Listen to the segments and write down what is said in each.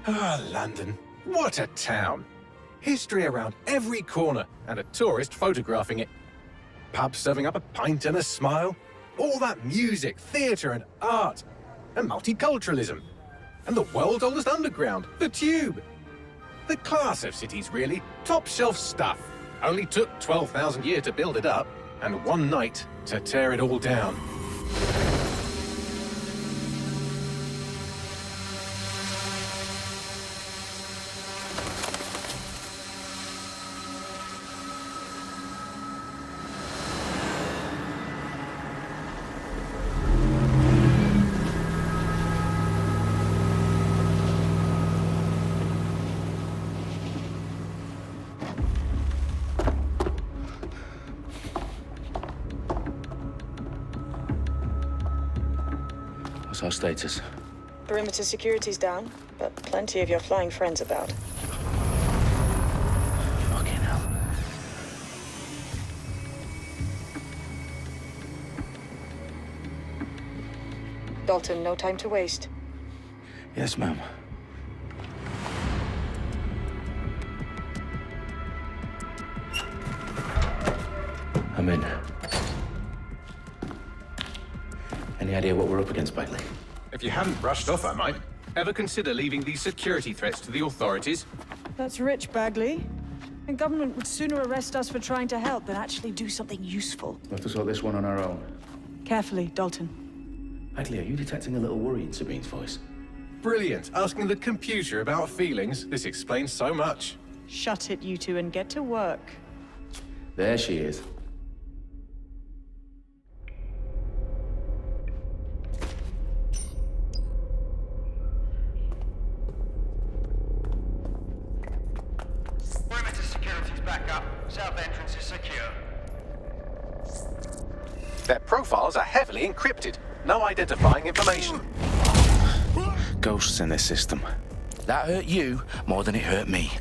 Ah, London. What a town. History around every corner and a tourist photographing it. Pubs serving up a pint and a smile. All that music, theatre and art. And multiculturalism. And the world's oldest underground, the Tube. The class of cities, really. Top shelf stuff. Only took 12,000 years to build it up, and one night to tear it all down. What's our status? Perimeter security's down, but plenty of your flying friends about. Fucking hell. Dalton, no time to waste. Yes, ma'am. I'm in. Any idea what we're up against, Bagley? If you hadn't brushed off, I might. Ever consider leaving these security threats to the authorities? That's rich, Bagley. The government would sooner arrest us for trying to help than actually do something useful. We'll have to sort this one on our own. Carefully, Dalton. Bagley, are you detecting a little worry in Sabine's voice? Brilliant. Asking the computer about feelings. This explains so much. Shut it, you two, and get to work. There she is. Perimeter security's back up. South entrance is secure. Their profiles are heavily encrypted. No identifying information. Ghosts in this system. That hurt you more than it hurt me.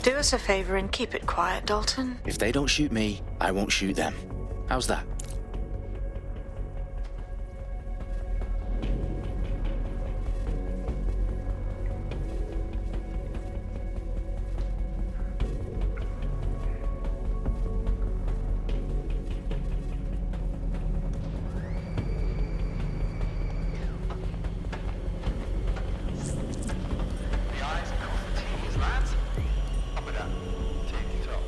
Do us a favor and keep it quiet, Dalton. If they don't shoot me, I won't shoot them. How's that? The eyes across the T's, lads. Up with that. Tick-tock.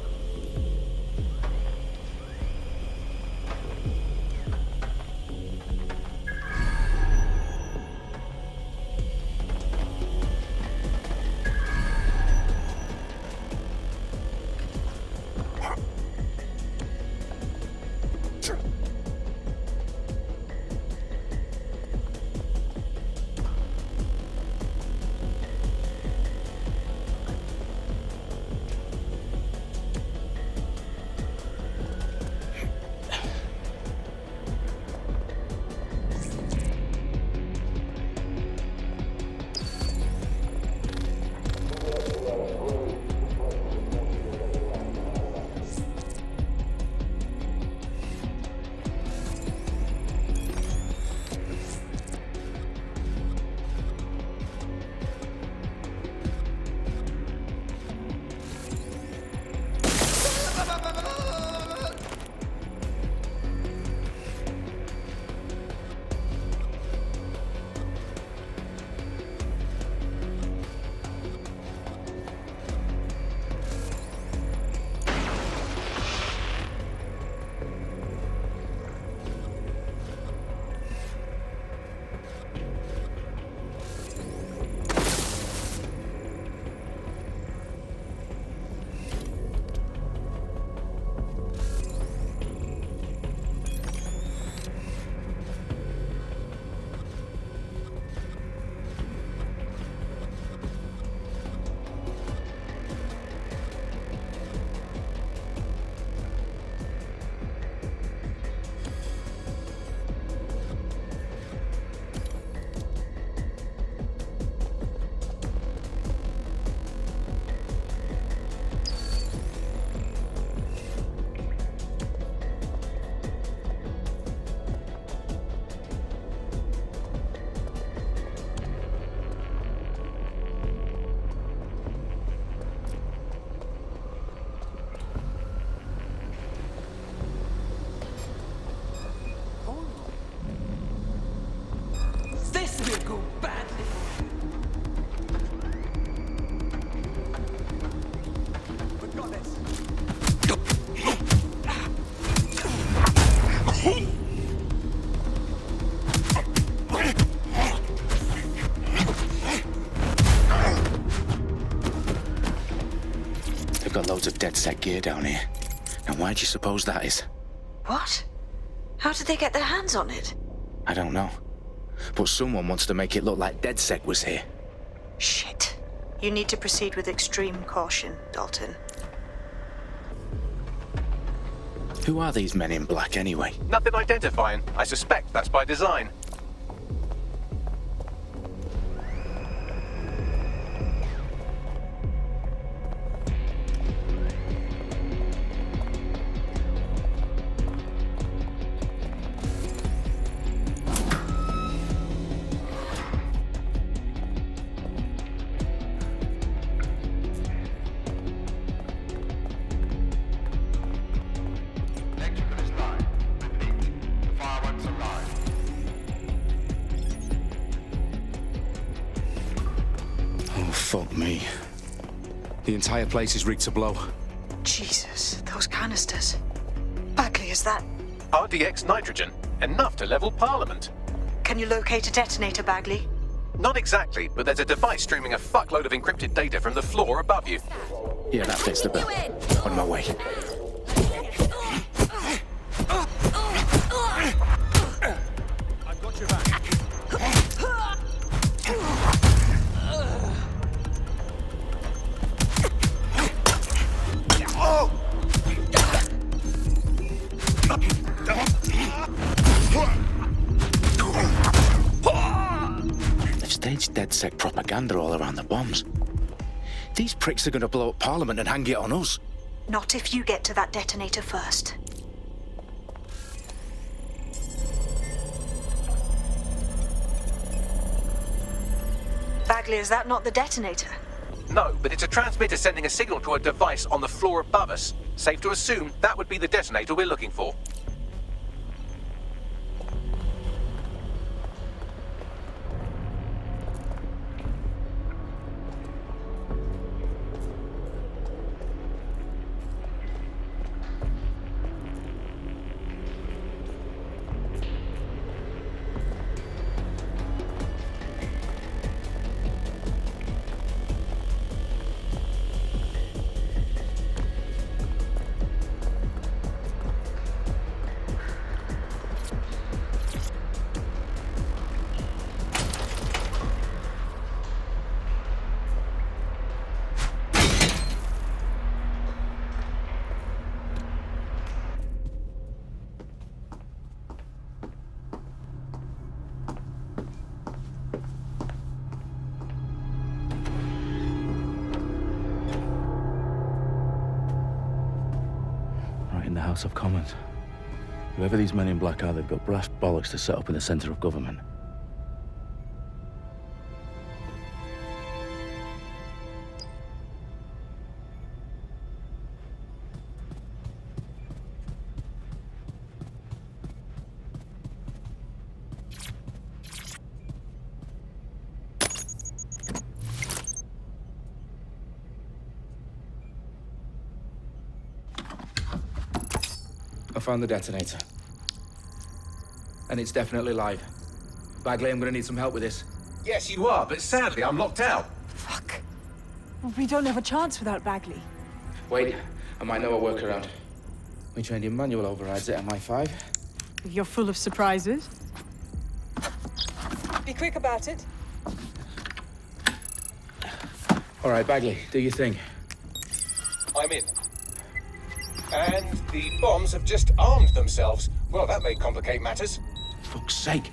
of DedSec gear down here. Now, why do you suppose that is? What? How did they get their hands on it? I don't know. But someone wants to make it look like DedSec was here. Shit. You need to proceed with extreme caution, Dalton. Who are these men in black, anyway? Nothing identifying. I suspect that's by design. Electrical is live. Repeat. Fireworks are live. Oh, fuck me. The entire place is rigged to blow. Jesus, those canisters. Bagley, is that... RDX nitrogen. Enough to level Parliament. Can you locate a detonator, Bagley? Not exactly, but there's a device streaming a fuckload of encrypted data from the floor above you. Yeah, that fits the bill. On my way. I've got your back. They've staged DedSec propaganda all around the bombs. These pricks are going to blow up Parliament and hang it on us. Not if you get to that detonator first. Bagley, is that not the detonator? No, but it's a transmitter sending a signal to a device on the floor above us. Safe to assume that would be the detonator we're looking for. Right in the House of Commons. Whoever these men in black are, they've got brass bollocks to set up in the centre of government. I found the detonator. And it's definitely live. Bagley, I'm gonna need some help with this. Yes, you are, but sadly I'm locked out. Fuck. Well, we don't have a chance without Bagley. Wait, I might know a workaround. We trained in manual overrides at MI5. You're full of surprises. Be quick about it. All right, Bagley, do your thing. I'm in. And the bombs have just armed themselves. Well, that may complicate matters. Fuck's sake.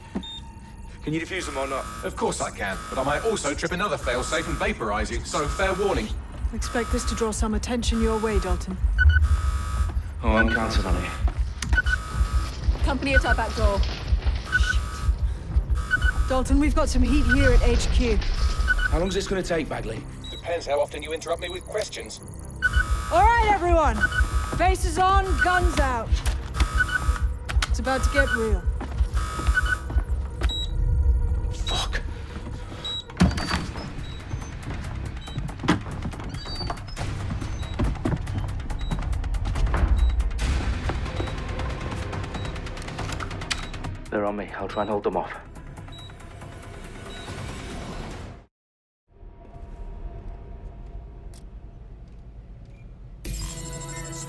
Can you defuse them or not? Of course I can, but I might also trip another failsafe and vaporize you, so fair warning. Expect this to draw some attention your way, Dalton. Oh, I'm counting on it. Company at our back door. Dalton, we've got some heat here at HQ. How long's this gonna take, Bagley? Depends how often you interrupt me with questions. All right, everyone. Faces on, guns out. It's about to get real. Fuck. They're on me. I'll try and hold them off.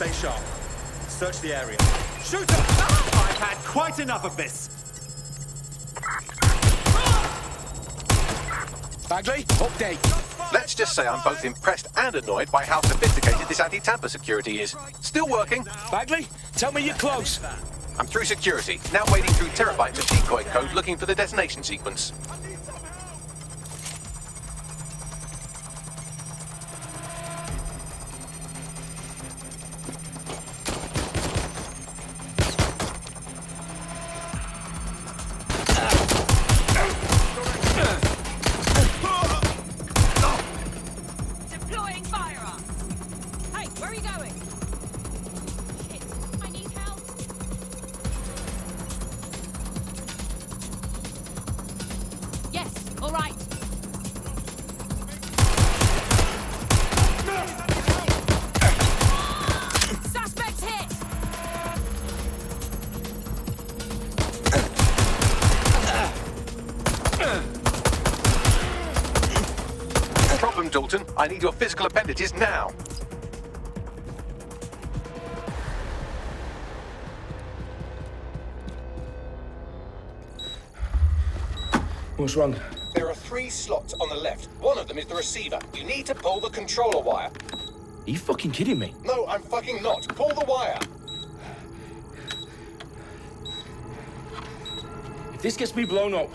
Stay sharp. Search the area. Shoot her! I've had quite enough of this. Bagley, update. Let's just say I'm both impressed and annoyed by how sophisticated this anti-tamper security is. Still working. Bagley, tell me you're close. I'm through security, now wading through terabytes of decoy code looking for the detonation sequence. Deploying firearm. Hey, where are you going? Shit, I need help. Yes, all right. Suspect hit. Problem, Dalton. I need your physical appendages now. What's wrong? There are 3 slots on the left. One of them is the receiver. You need to pull the controller wire. Are you fucking kidding me? No, I'm fucking not. Pull the wire. If this gets me blown up...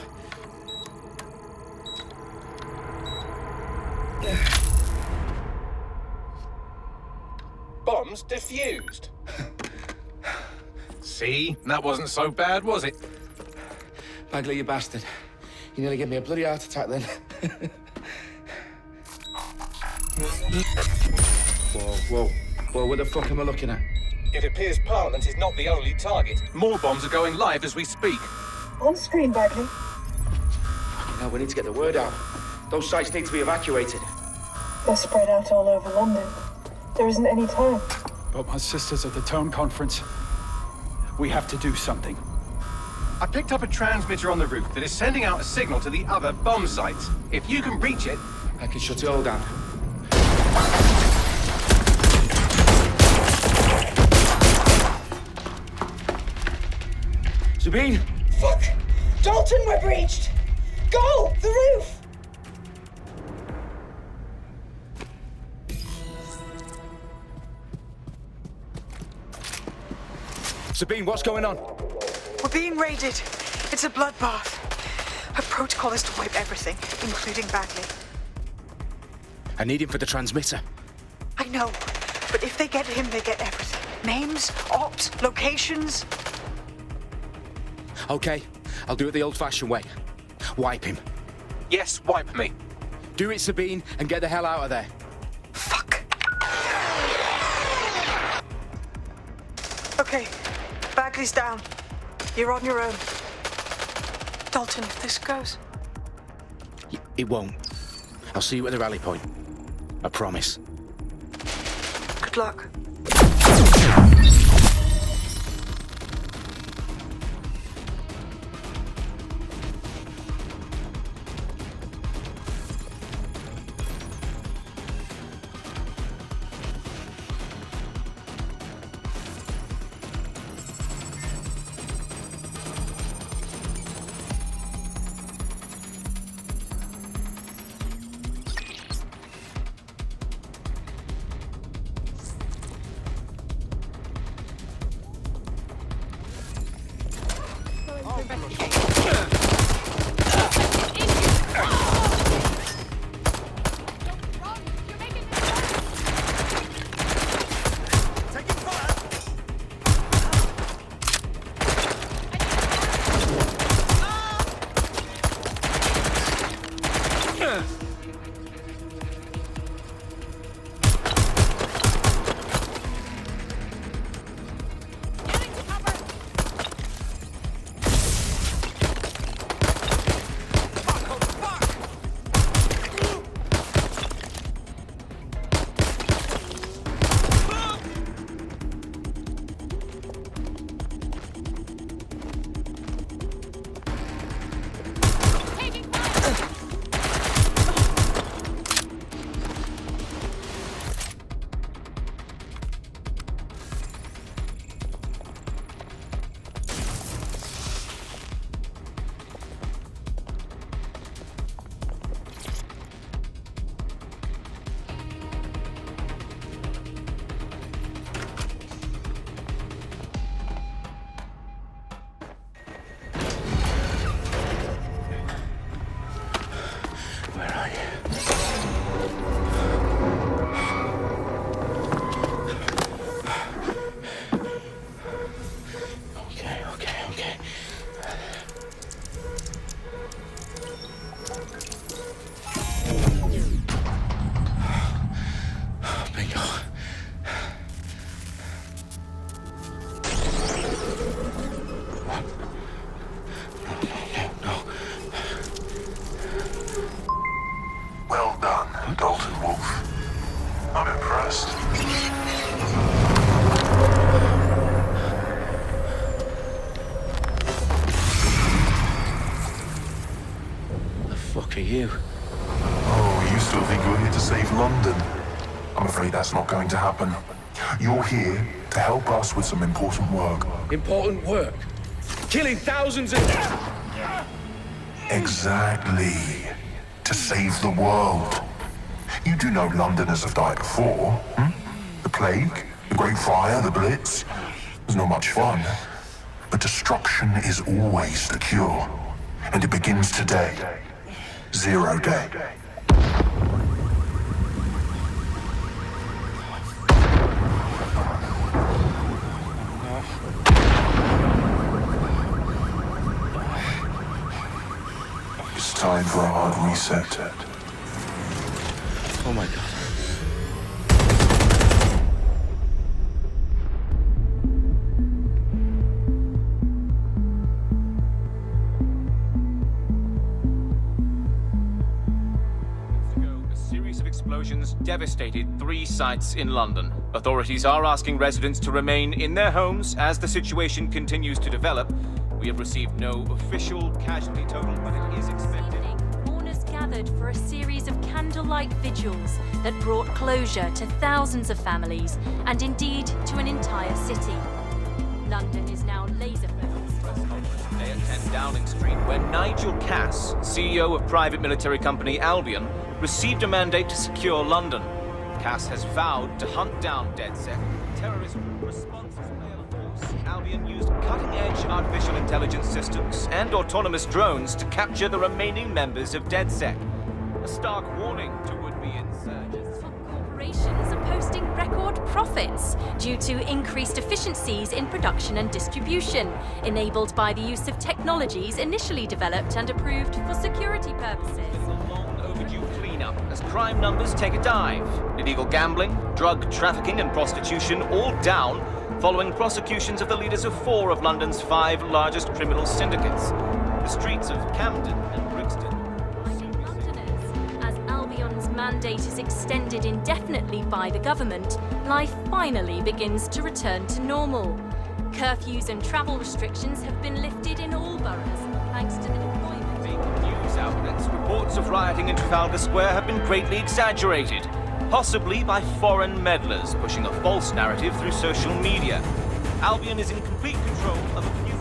Bombs defused. See? That wasn't so bad, was it? Bagley, you bastard. You nearly gave me a bloody heart attack then. Whoa. What the fuck am I looking at? It appears Parliament is not the only target. More bombs are going live as we speak. On screen, Bagley. Now we need to get the word out. Those sites need to be evacuated. They're spread out all over London. There isn't any time. But my sister's at the town conference. We have to do something. I picked up a transmitter on the roof that is sending out a signal to the other bomb sites. If you can reach it... I can shut it all down. Sabine! Fuck! Dalton, we're breached! Go! The roof! Sabine, what's going on? We're being raided. It's a bloodbath. Her protocol is to wipe everything, including Bagley. I need him for the transmitter. I know, but if they get him, they get everything. Names, ops, locations. Okay, I'll do it the old-fashioned way. Wipe him. Yes, wipe me. Do it, Sabine, and get the hell out of there. Fuck. Okay, Bagley's down. You're on your own. Dalton, if this goes... It won't. I'll see you at the rally point. I promise. Good luck. fuck are you? Oh, you still think you're here to save London? I'm afraid that's not going to happen. You're here to help us with some important work. Important work? Killing thousands of... Exactly. To save the world. You do know Londoners have died before, hmm? The plague, the Great Fire, the Blitz. It's not much fun. But destruction is always the cure. And it begins today. 0 day. It's time for a hard reset. Oh my God. Explosions devastated 3 sites in London. Authorities are asking residents to remain in their homes as the situation continues to develop. We have received no official casualty total, but it is expected. Mourners gathered for a series of candlelight vigils that brought closure to thousands of families and indeed to an entire city. London is now laser-focused. Today at 10 Downing Street, where Nigel Cass, CEO of private military company Albion, received a mandate to secure London. Cass has vowed to hunt down DedSec. Terrorist responses play a force. Albion used cutting-edge artificial intelligence systems and autonomous drones to capture the remaining members of DedSec. A stark warning to would-be insurgents. Corporations are posting record profits due to increased efficiencies in production and distribution, enabled by the use of technologies initially developed and approved for security purposes. Cleanup as crime numbers take a dive. Illegal gambling, drug trafficking and prostitution all down following prosecutions of the leaders of 4 of London's 5 largest criminal syndicates. The streets of Camden and Brixton. Londoners, as Albion's mandate is extended indefinitely by the government, life finally begins to return to normal. Curfews and travel restrictions have been lifted in all boroughs, thanks to the deployment. News outlets, reports of rioting in Trafalgar Square have been greatly exaggerated, possibly by foreign meddlers pushing a false narrative through social media. Albion is in complete control of a few...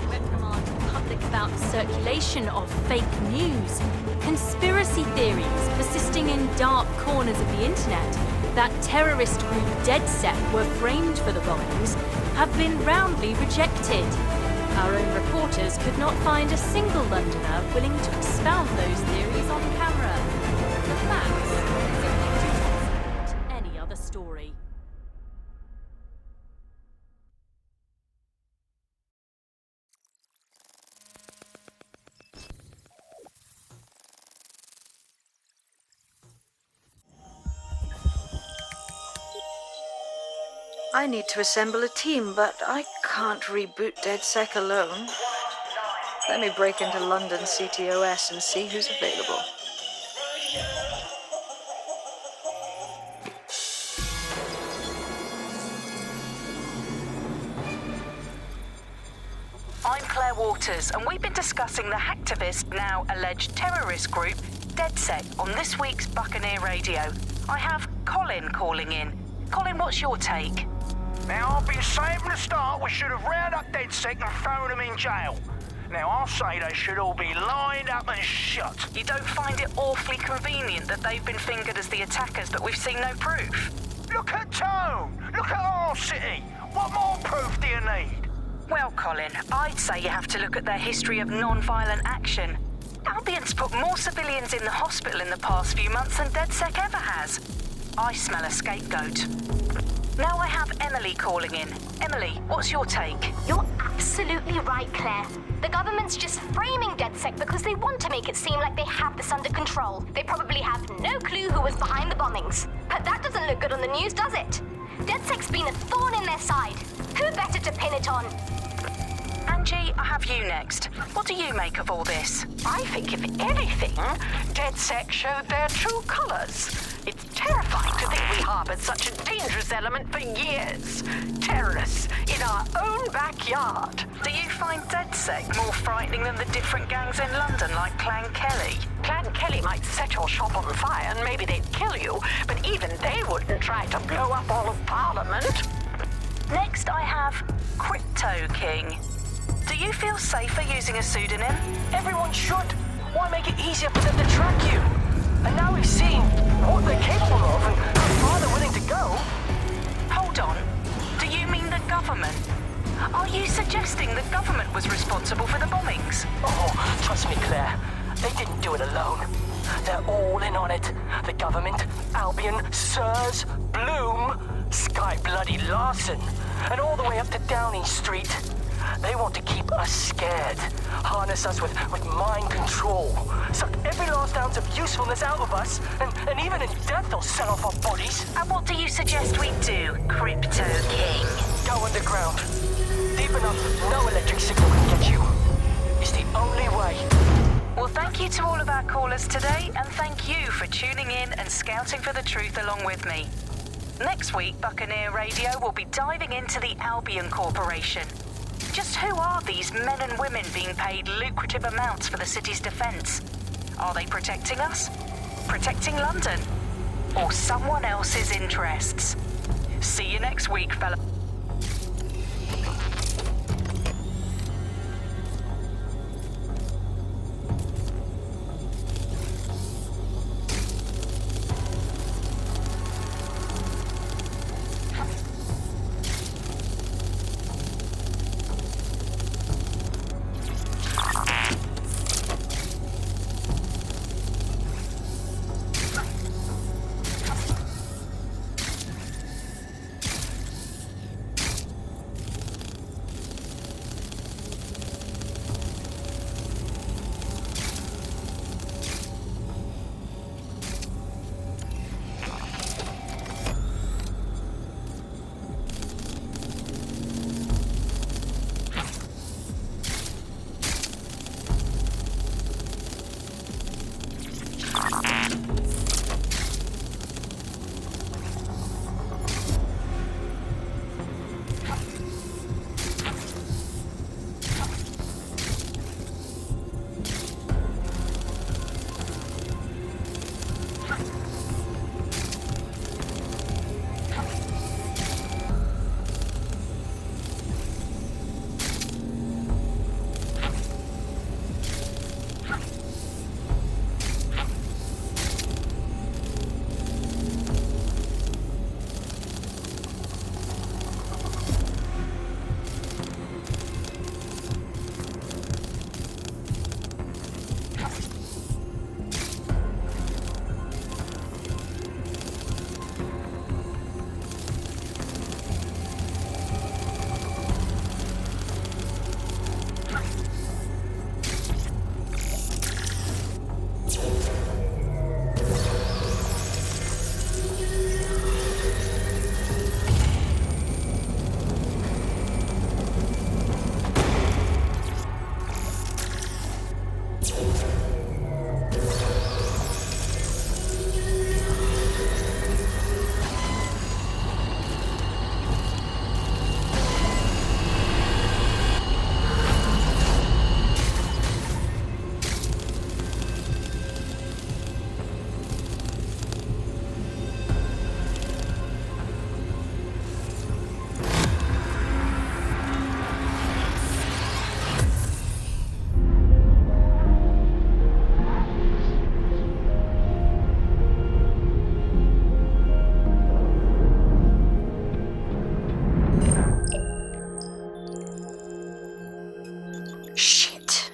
Reprimand the public about the circulation of fake news, conspiracy theories persisting in dark corners of the internet that terrorist group DedSec were framed for the bombings have been roundly rejected. Our own reporters could not find a single Londoner willing to expound those theories on camera. The facts are any other story. I need to assemble a team, but I can't reboot DedSec alone. Let me break into London CTOS and see who's available. I'm Claire Waters, and we've been discussing the hacktivist, now alleged terrorist group, DedSec, on this week's Buccaneer Radio. I have Colin calling in. Colin, what's your take? Now, I've been saying from the start we should have rounded up DedSec and thrown them in jail. Now, I'll say they should all be lined up and shot. You don't find it awfully convenient that they've been fingered as the attackers, but we've seen no proof? Look at Tone! Look at our city! What more proof do you need? Well, Colin, I'd say you have to look at their history of non-violent action. Albion's put more civilians in the hospital in the past few months than DedSec ever has. I smell a scapegoat. Now I have Emily calling in. Emily, what's your take? You're absolutely right, Claire. The government's just framing DedSec because they want to make it seem like they have this under control. They probably have no clue who was behind the bombings. But that doesn't look good on the news, does it? DedSec's been a thorn in their side. Who better to pin it on? And Angie, I have you next. What do you make of all this? I think, if anything, DedSec showed their true colors. It's terrifying to think we harbored such a dangerous element for years. Terrorists in our own backyard. Do you find DedSec more frightening than the different gangs in London like Clan Kelly? Clan Kelly might set your shop on fire and maybe they'd kill you, but even they wouldn't try to blow up all of Parliament. Next, I have Crypto King. Do you feel safer using a pseudonym? Everyone should. Why make it easier for them to track you? And now we've seen what they're capable of and how far they're willing to go. Hold on. Do you mean the government? Are you suggesting the government was responsible for the bombings? Oh, trust me, Claire. They didn't do it alone. They're all in on it. The government, Albion, Sirs, Bloom, Sky Bloody Larson, and all the way up to Downing Street. They want to keep us scared, harness us with mind control, suck every last ounce of usefulness out of us, and even in death they'll sell off our bodies. And what do you suggest we do, Crypto King? Go underground. Deep enough, no electric signal can get you. It's the only way. Well, thank you to all of our callers today, and thank you for tuning in and scouting for the truth along with me. Next week, Buccaneer Radio will be diving into the Albion Corporation. Just who are these men and women being paid lucrative amounts for the city's defense? Are they protecting us? Protecting London? Or someone else's interests? See you next week, fella.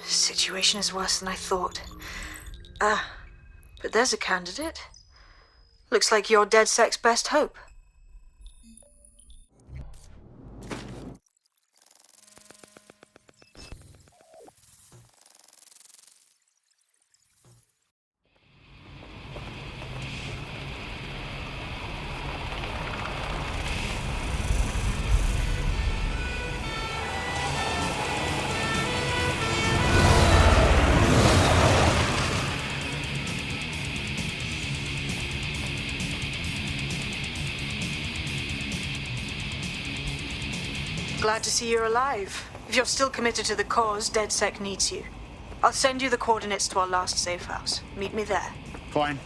Situation is worse than I thought. But there's a candidate. Looks like you're DedSec's best hope. Glad to see you're alive. If you're still committed to the cause, DedSec needs you. I'll send you the coordinates to our last safe house. Meet me there. Fine.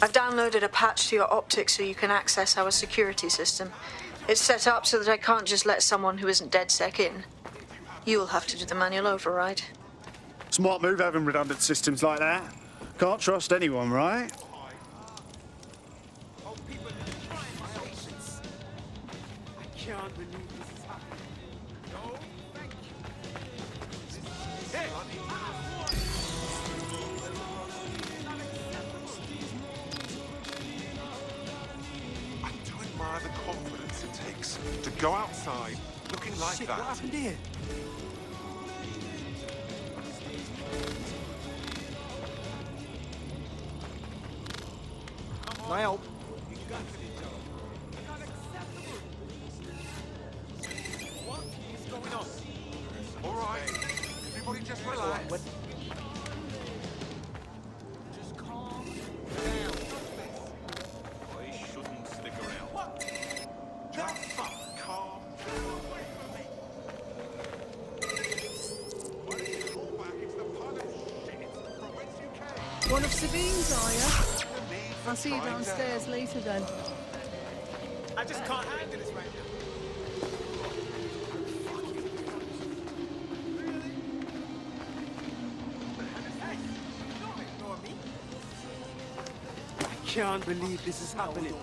I've downloaded a patch to your optics so you can access our security system. It's set up so that I can't just let someone who isn't DedSec in. You'll have to do the manual override. Smart move having redundant systems like that. Can't trust anyone, right? The confidence it takes to go outside looking like that. What happened here? Can I help? What's going on? All right, everybody just relax. Just calm down. I shouldn't stick around. What? Just calm down. Away from me. Why don't you call back into the pile of shit from whence you came? One of Sabine's, are you? I'll see you downstairs later then. I just can't handle this right now. I can't believe this is happening.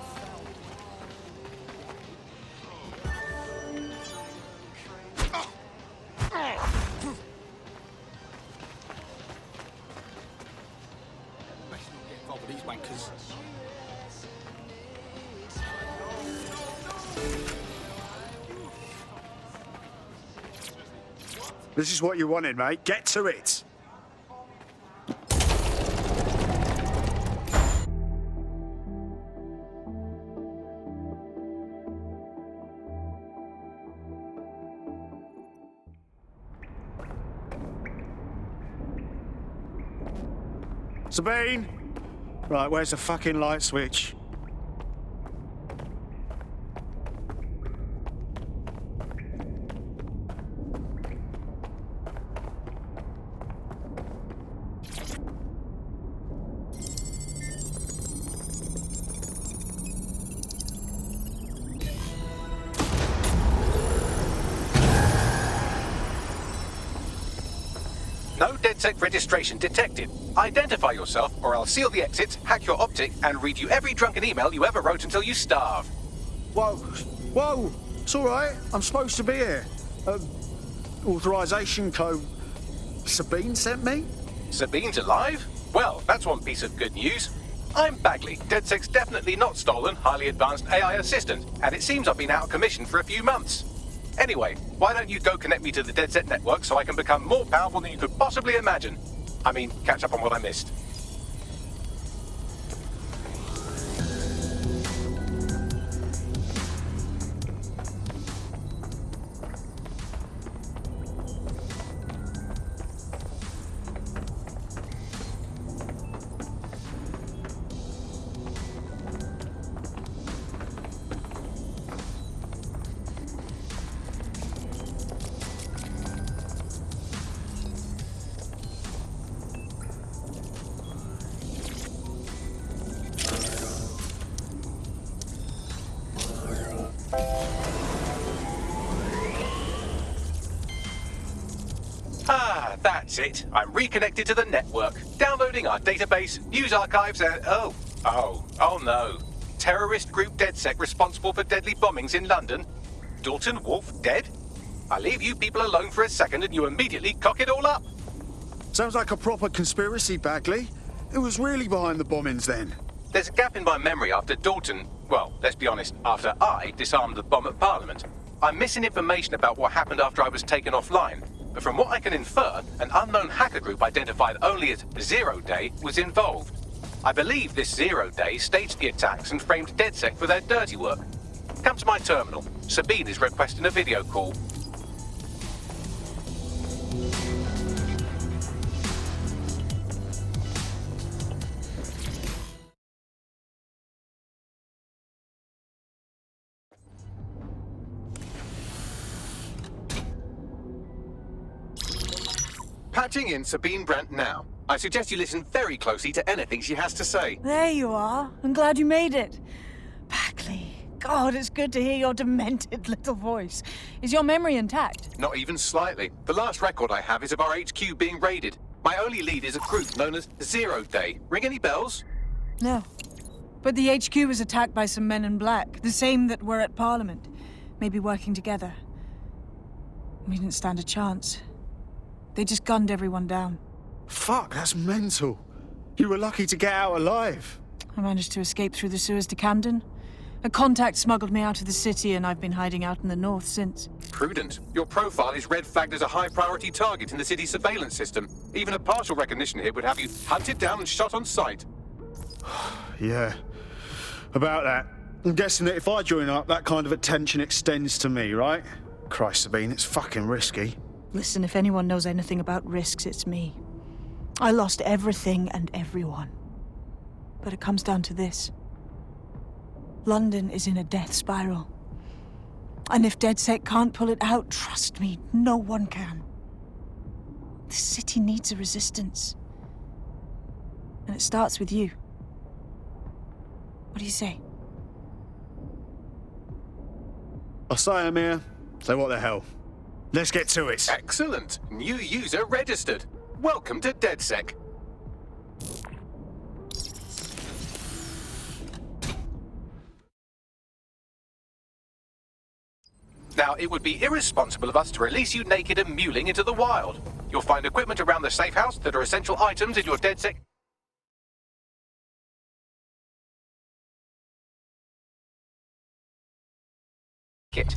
This is what you wanted, mate. Get to it. Sabine? Right, where's the fucking light switch? No DedSec registration detected. Identify yourself, or I'll seal the exits, hack your optic, and read you every drunken email you ever wrote until you starve. Whoa, whoa, it's all right. I'm supposed to be here. Authorization code Sabine sent me? Sabine's alive? Well, that's one piece of good news. I'm Bagley, DedSec's definitely not stolen, highly advanced AI assistant, and it seems I've been out of commission for a few months. Anyway, why don't you go connect me to the DedSec network so I can become more powerful than you could possibly imagine? I mean, catch up on what I missed. Ah, that's it. I'm reconnected to the network, downloading our database, news archives, and oh no. Terrorist group DedSec responsible for deadly bombings in London? Dalton Wolf dead? I leave you people alone for a second and you immediately cock it all up. Sounds like a proper conspiracy, Bagley. Who was really behind the bombings then? There's a gap in my memory after Dalton, well, let's be honest, after I disarmed the bomb at Parliament. I'm missing information about what happened after I was taken offline. But from what I can infer, an unknown hacker group identified only as Zero Day was involved. I believe this Zero Day staged the attacks and framed DedSec for their dirty work. Come to my terminal. Sabine is requesting a video call. Patching in Sabine Brandt now. I suggest you listen very closely to anything she has to say. There you are. I'm glad you made it. Bagley. God, it's good to hear your demented little voice. Is your memory intact? Not even slightly. The last record I have is of our HQ being raided. My only lead is a group known as Zero Day. Ring any bells? No. But the HQ was attacked by some men in black, the same that were at Parliament. Maybe working together. We didn't stand a chance. They just gunned everyone down. Fuck, that's mental. You were lucky to get out alive. I managed to escape through the sewers to Camden. A contact smuggled me out of the city, and I've been hiding out in the north since. Prudent. Your profile is red flagged as a high-priority target in the city's surveillance system. Even a partial recognition here would have you hunted down and shot on sight. Yeah, about that. I'm guessing that if I join up, that kind of attention extends to me, right? Christ, Sabine, it's fucking risky. Listen, if anyone knows anything about risks, it's me. I lost everything and everyone. But it comes down to this. London is in a death spiral. And if DedSec can't pull it out, trust me, no one can. The city needs a resistance. And it starts with you. What do you say? I say I'm here, so what the hell? Let's get to it. Excellent. New user registered. Welcome to DedSec. Now, it would be irresponsible of us to release you naked and mewling into the wild. You'll find equipment around the safe house that are essential items in your DedSec kit.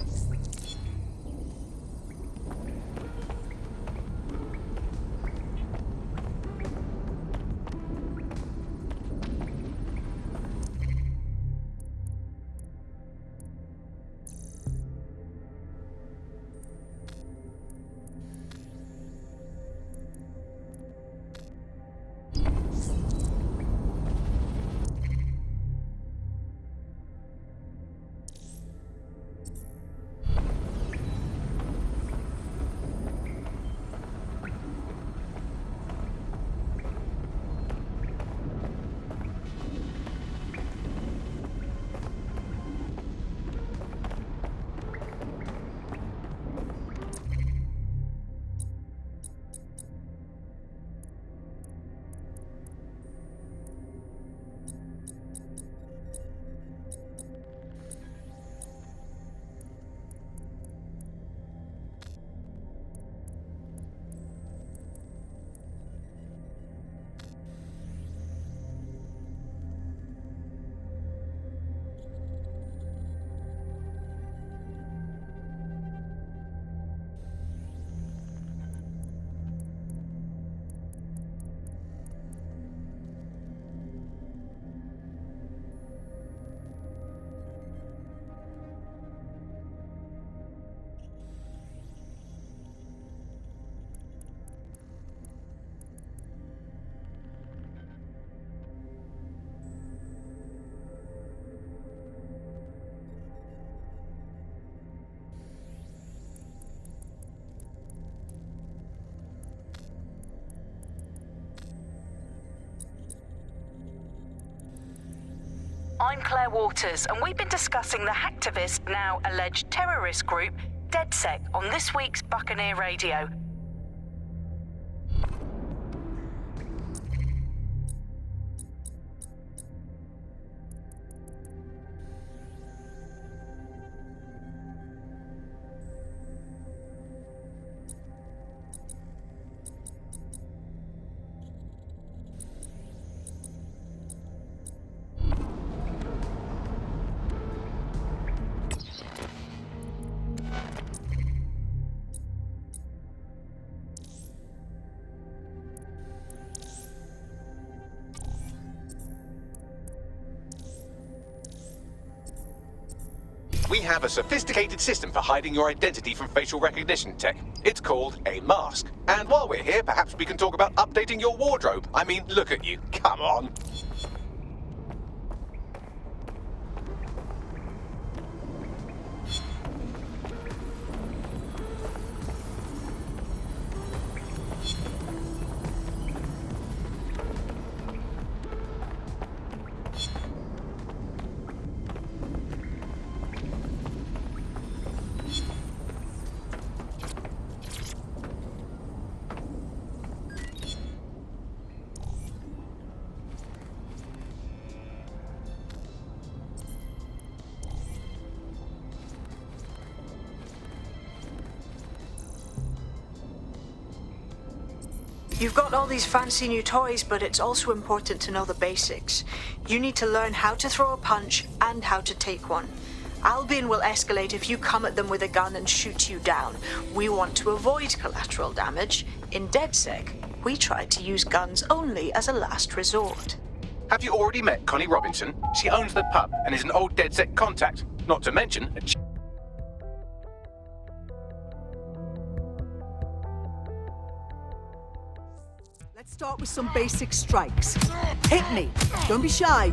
I'm Claire Waters, and we've been discussing the hacktivist, now alleged terrorist group, DedSec, on this week's Buccaneer Radio. We have a sophisticated system for hiding your identity from facial recognition tech. It's called a mask. And while we're here, perhaps we can talk about updating your wardrobe. I mean, look at you. Come on. You've got all these fancy new toys, but it's also important to know the basics. You need to learn how to throw a punch and how to take one. Albion will escalate if you come at them with a gun and shoot you down. We want to avoid collateral damage. In DedSec, we try to use guns only as a last resort. Have you already met Connie Robinson? She owns the pub and is an old DedSec contact. Not to mention a Let's start with some basic strikes. Hit me. Don't be shy.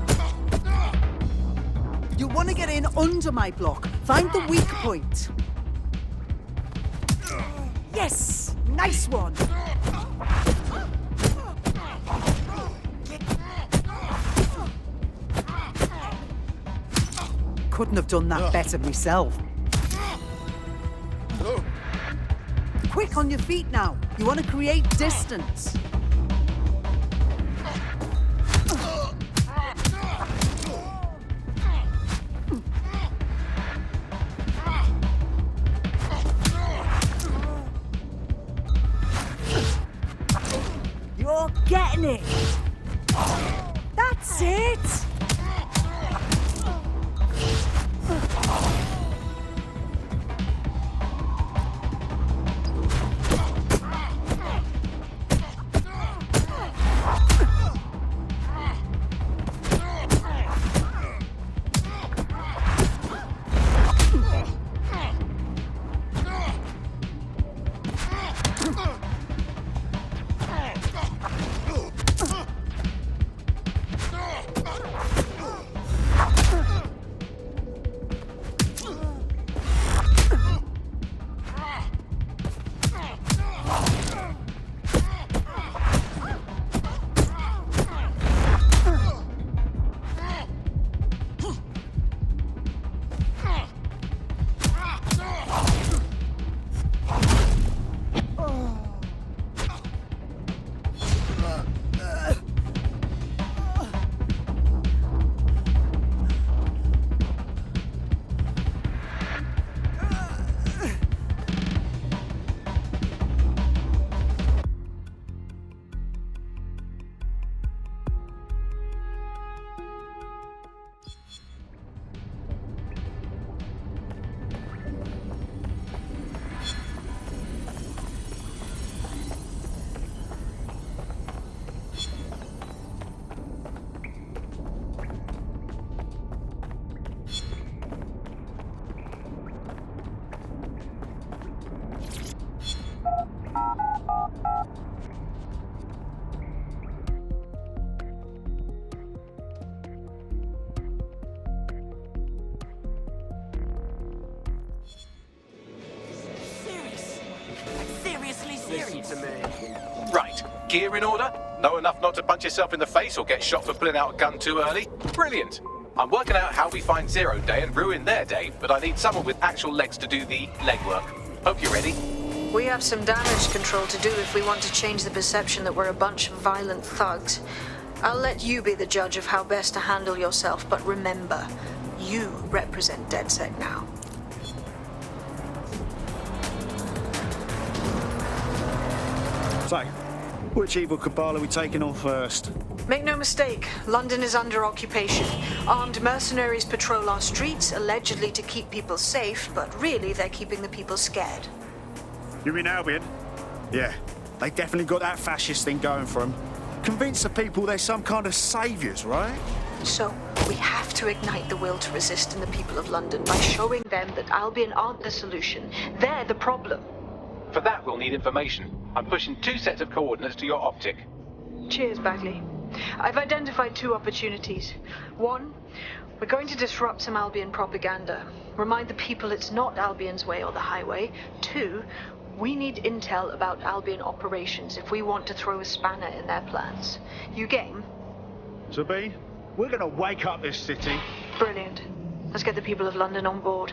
You want to get in under my block. Find the weak point. Yes! Nice one! Couldn't have done that better myself. Quick on your feet now. You want to create distance. You're getting it. That's it. Right. Gear in order? Know enough not to punch yourself in the face or get shot for pulling out a gun too early? Brilliant. I'm working out how we find Zero Day and ruin their day, but I need someone with actual legs to do the legwork. Hope you're ready. We have some damage control to do if we want to change the perception that we're a bunch of violent thugs. I'll let you be the judge of how best to handle yourself, but remember, you represent DedSec now. So, which evil cabal are we taking on first? Make no mistake, London is under occupation. Armed mercenaries patrol our streets, allegedly to keep people safe, but really they're keeping the people scared. You mean Albion? Yeah, they definitely got that fascist thing going for them. Convince the people they're some kind of saviours, right? So, we have to ignite the will to resist in the people of London by showing them that Albion aren't the solution. They're the problem. For that, we'll need information. I'm pushing 2 sets of coordinates to your optic. Cheers, Bagley. I've identified 2 opportunities. 1, we're going to disrupt some Albion propaganda. Remind the people it's not Albion's way or the highway. 2, we need intel about Albion operations if we want to throw a spanner in their plans. You game? Sabine, we're gonna wake up this city. Brilliant. Let's get the people of London on board.